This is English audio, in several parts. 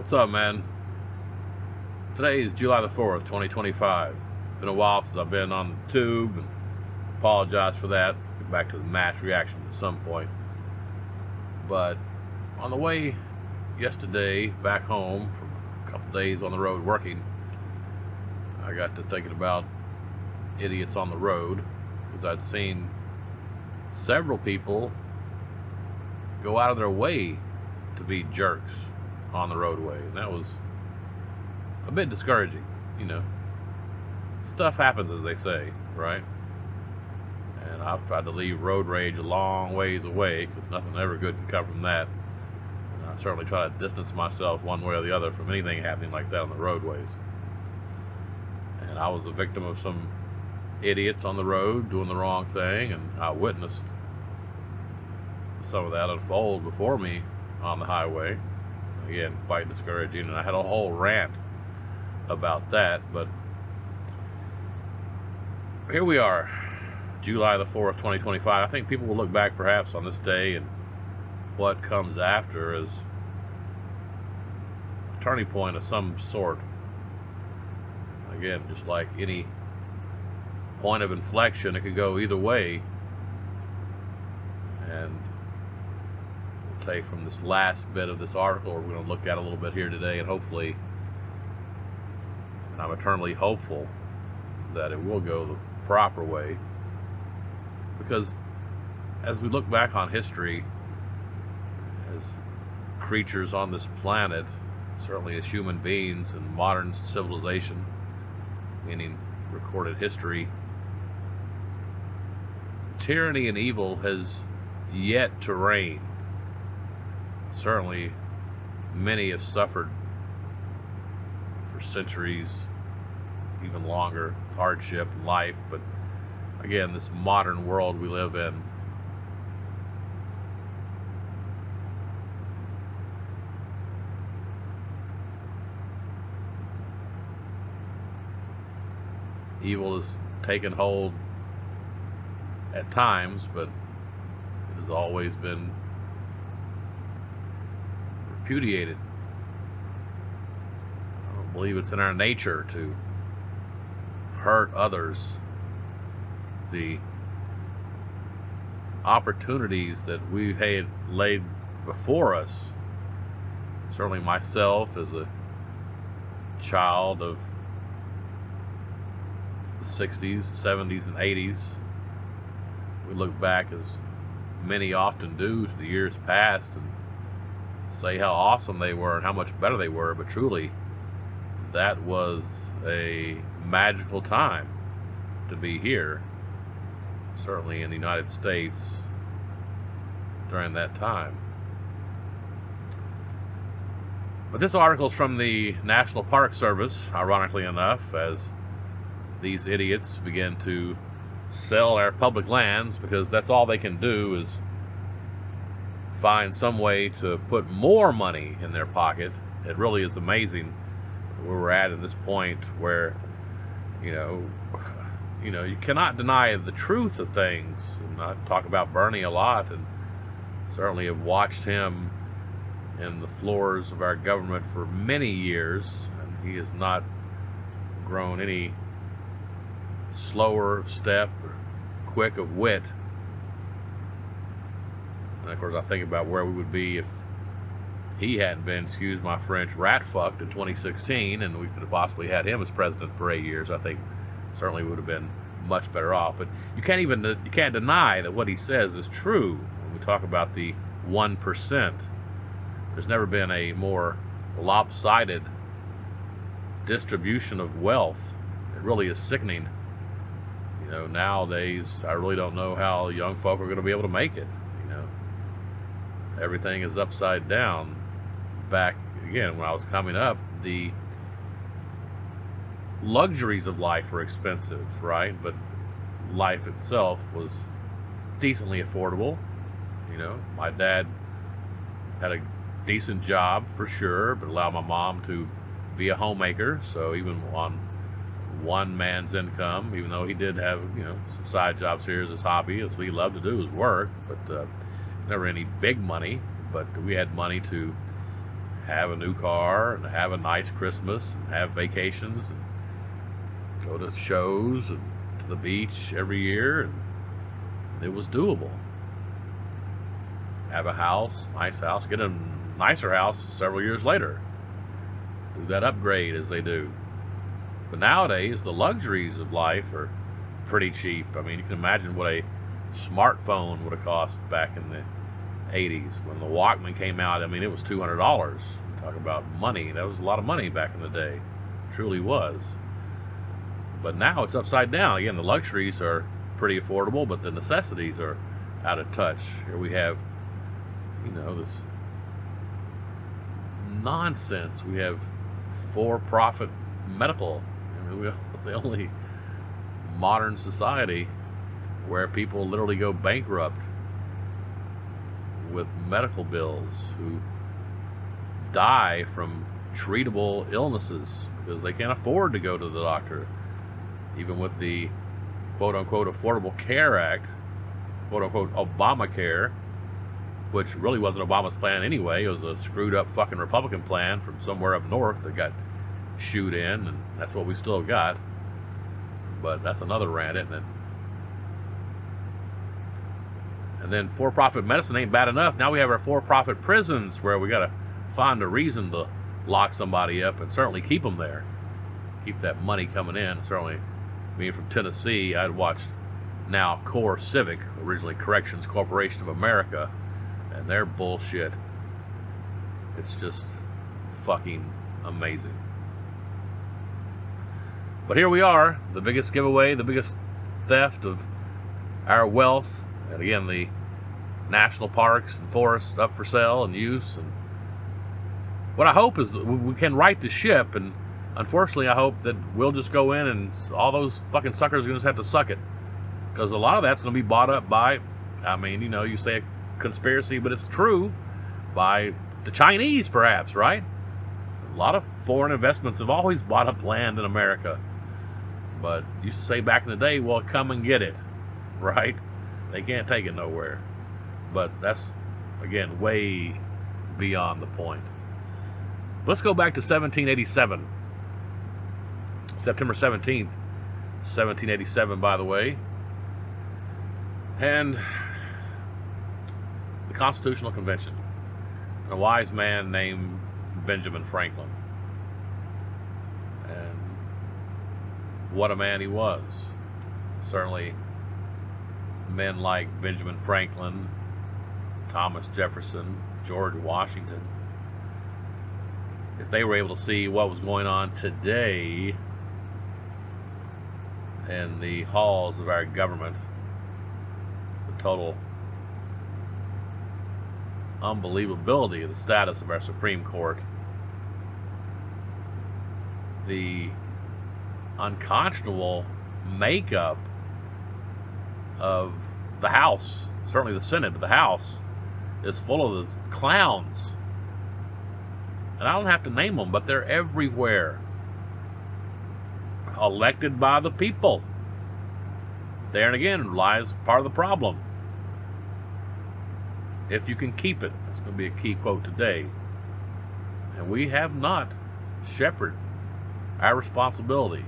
What's up, man? Today is July the 4th, 2025. Been a while since I've been on the tube, and apologize for that. Get back to the mass reaction at some point. But on the way yesterday back home from a couple days on the road working, I got to thinking about idiots on the road, because I'd seen several people go out of their way to be jerks on the roadway, and that was a bit discouraging. Stuff happens, as they say, right? And I've tried to leave road rage a long ways away, because nothing ever good can come from that. And I certainly try to distance myself one way or the other from anything happening like that on the roadways. And I was a victim of some idiots on the road doing the wrong thing, and I witnessed some of that unfold before me on the highway. Again, quite discouraging, and I had a whole rant about that. But here we are, July the 4th, 2025. I think people will look back perhaps on this day and what comes after as a turning point of some sort. Again, just like any point of inflection, it could go either way. And we'll take from this last bit of this article, we're going to look at a little bit here today, and hopefully, and I'm eternally hopeful that it will go the proper way. Because as we look back on history, as creatures on this planet, certainly as human beings in modern civilization, meaning recorded history, tyranny and evil has yet to reign. Certainly many have suffered for centuries, even longer, hardship in life. But again, this modern world we live in, evil has taken hold at times, but it has always been repudiated. I don't believe it's in our nature to hurt others. The opportunities that we've had laid before us, certainly myself as a child of the 60s, 70s, and 80s, we look back, as many often do, to the years past and say how awesome they were and how much better they were. But truly, that was a magical time to be here, certainly in the United States during that time. But this article is from the National Park Service, ironically enough, as these idiots begin to sell our public lands, because that's all they can do is find some way to put more money in their pocket. It really is amazing where we're at this point, where you cannot deny the truth of things. And I talk about Bernie a lot, and certainly have watched him in the floors of our government for many years, and he has not grown any slower of step or quick of wit. And of course, I think about where we would be if he hadn't been, excuse my French, rat-fucked in 2016, and we could have possibly had him as president for 8 years. I think certainly would have been much better off. But you can't deny that what he says is true. When we talk about the 1%, there's never been a more lopsided distribution of wealth. It really is sickening. Nowadays, I really don't know how young folk are going to be able to make it. Everything is upside down. Back again, when I was coming up, the luxuries of life were expensive, right? But life itself was decently affordable. My dad had a decent job for sure, but allowed my mom to be a homemaker. So even on one man's income, even though he did have some side jobs here as his hobby, as we love to do, is work, but never any big money. But we had money to have a new car and have a nice Christmas and have vacations and go to shows and to the beach every year, and it was doable. Have a house, nice house, get a nicer house several years later. Do that upgrade as they do. But nowadays, the luxuries of life are pretty cheap. I mean, you can imagine what a smartphone would have cost back in the 80s when the Walkman came out. I mean, it was $200. Talk about money. That was a lot of money back in the day. It truly was. But now it's upside down. Again, the luxuries are pretty affordable, but the necessities are out of touch. Here we have, this nonsense. We have for-profit medical. I mean, we're the only modern society where people literally go bankrupt with medical bills, who die from treatable illnesses because they can't afford to go to the doctor. Even with the quote-unquote Affordable Care Act, quote-unquote Obamacare, which really wasn't Obama's plan anyway. It was a screwed-up fucking Republican plan from somewhere up north that got shooed in, and that's what we still got. But that's another rant, isn't it? And then for-profit medicine ain't bad enough. Now we have our for-profit prisons where we got to find a reason to lock somebody up and certainly keep them there. Keep that money coming in. Certainly, being from Tennessee, I'd watched now Core Civic, originally Corrections Corporation of America, and their bullshit. It's just fucking amazing. But here we are, the biggest giveaway, the biggest theft of our wealth. And again, the national parks and forests up for sale and use. And what I hope is that we can right the ship, and unfortunately I hope that we'll just go in and all those fucking suckers are going to just have to suck it. Because a lot of that's going to be bought up by, you say a conspiracy, but it's true, by the Chinese perhaps, right? A lot of foreign investments have always bought up land in America. But used to say back in the day, well, come and get it, right? They can't take it nowhere. But that's, again, way beyond the point. Let's go back to 1787. September 17th, 1787, by the way. And the Constitutional Convention. And a wise man named Benjamin Franklin. And what a man he was. Certainly men like Benjamin Franklin, Thomas Jefferson, George Washington, if they were able to see what was going on today in the halls of our government, the total unbelievability of the status of our Supreme Court, the unconscionable makeup of the House, certainly the Senate, but the House is full of the clowns. And I don't have to name them, but they're everywhere. Elected by the people. There and again lies part of the problem. If you can keep it. That's going to be a key quote today. And we have not shepherded our responsibility.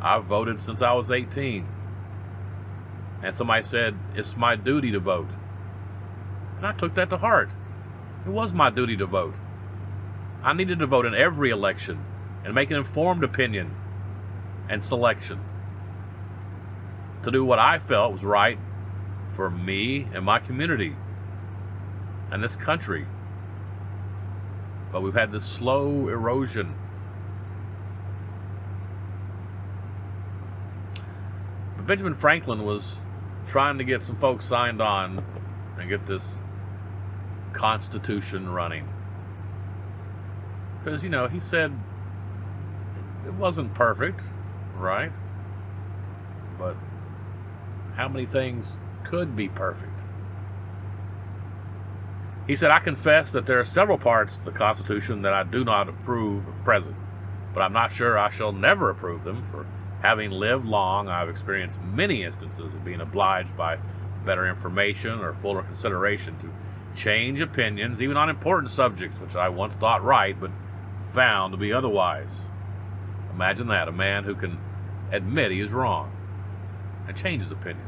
I've voted since I was 18. And somebody said, it's my duty to vote. And I took that to heart. It was my duty to vote. I needed to vote in every election and make an informed opinion and selection to do what I felt was right for me and my community and this country. But we've had this slow erosion. But Benjamin Franklin was trying to get some folks signed on and get this Constitution running. Because, he said it wasn't perfect, right? But how many things could be perfect? He said, I confess that there are several parts of the Constitution that I do not approve of present, but I'm not sure I shall never approve them, for having lived long, I've experienced many instances of being obliged by better information or fuller consideration to change opinions, even on important subjects, which I once thought right, but found to be otherwise. Imagine that, a man who can admit he is wrong and change his opinion.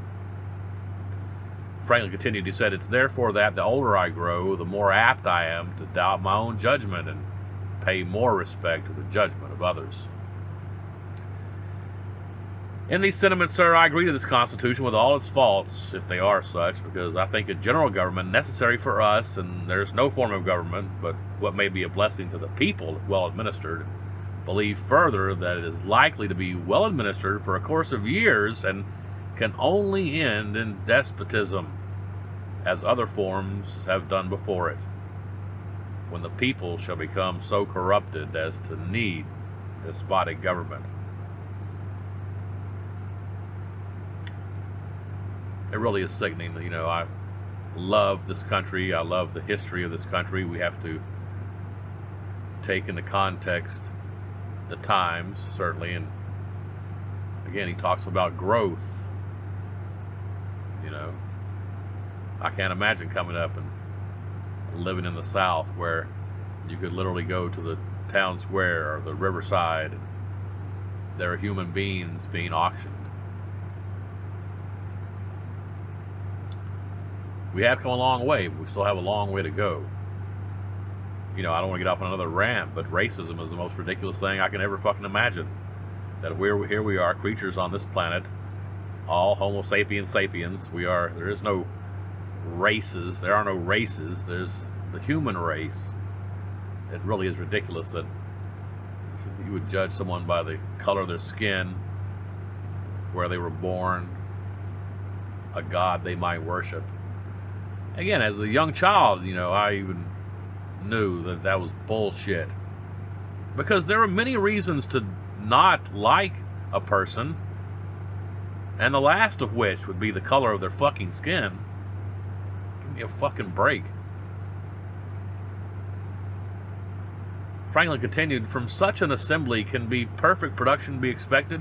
Franklin continued, he said, "It's therefore that the older I grow, the more apt I am to doubt my own judgment and pay more respect to the judgment of others." In these sentiments, sir, I agree to this Constitution with all its faults, if they are such, because I think a general government necessary for us, and there's no form of government but what may be a blessing to the people if well administered. Believe further that it is likely to be well administered for a course of years and can only end in despotism, as other forms have done before it, when the people shall become so corrupted as to need despotic government. It really is sickening. You know, I love this country. I love the history of this country. We have to take into context the times, certainly. And again, he talks about growth. You know, I can't imagine coming up and living in the South where you could literally go to the town square or the riverside and there are human beings being auctioned. We have come a long way, but we still have a long way to go. You know, I don't want to get off on another rant, but racism is the most ridiculous thing I can ever fucking imagine. That here we are, creatures on this planet, all Homo sapiens sapiens. There is no races. There are no races. There's the human race. It really is ridiculous that you would judge someone by the color of their skin, where they were born, a god they might worship. Again, as a young child, you know, I even knew that that was bullshit. Because there are many reasons to not like a person, and the last of which would be the color of their fucking skin. Give me a fucking break. Franklin continued, "From such an assembly can be perfect production be expected?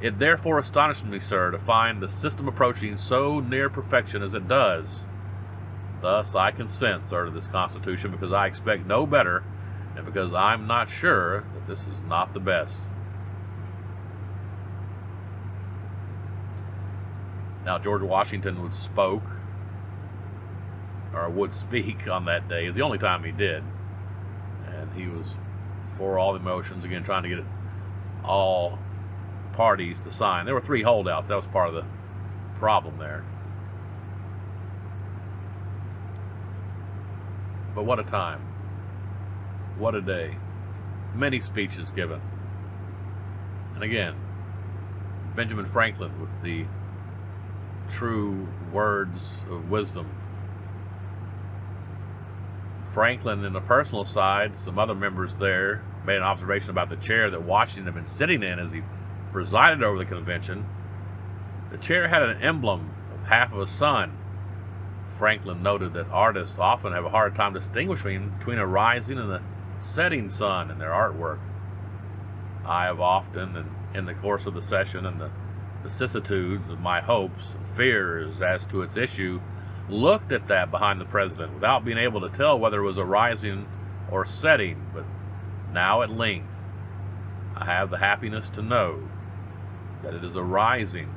It therefore astonished me, sir, to find the system approaching so near perfection as it does. Thus I consent, sir, to this Constitution, because I expect no better, and because I'm not sure that this is not the best." Now, George Washington would speak on that day. It was the only time he did. And he was for all the motions, again, trying to get all parties to sign. There were 3 holdouts. That was part of the problem there. But what a time. What a day. Many speeches given. And again, Benjamin Franklin with the true words of wisdom. Franklin, in the personal side, some other members there made an observation about the chair that Washington had been sitting in as he presided over the convention. The chair had an emblem of half of a sun. Franklin noted that artists often have a hard time distinguishing between a rising and a setting sun in their artwork. I have often, and in the course of the session and the vicissitudes of my hopes and fears as to its issue, looked at that behind the president without being able to tell whether it was a rising or setting, but now at length I have the happiness to know that it is a rising,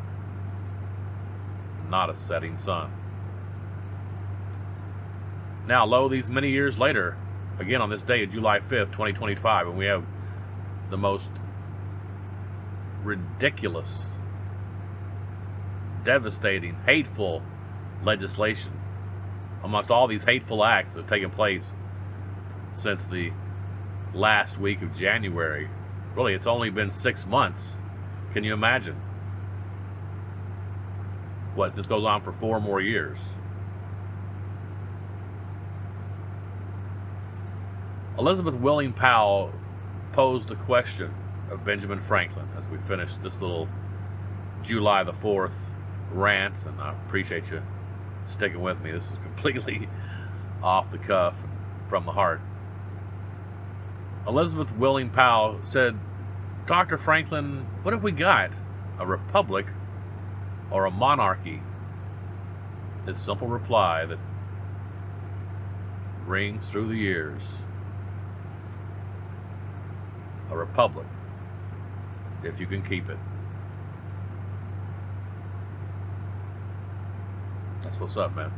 not a setting sun. Now, lo, these many years later, again on this day, July 5th, 2025, and we have the most ridiculous, devastating, hateful legislation amongst all these hateful acts that have taken place since the last week of January. Really, it's only been 6 months. Can you imagine? What, this goes on for 4 more years. Elizabeth Willing Powell posed a question of Benjamin Franklin as we finish this little July the 4th rant, and I appreciate you sticking with me. This is completely off the cuff, from the heart. Elizabeth Willing Powell said, "Dr. Franklin, what have we got? A republic or a monarchy?" His simple reply that rings through the years. A republic, if you can keep it. That's what's up, man.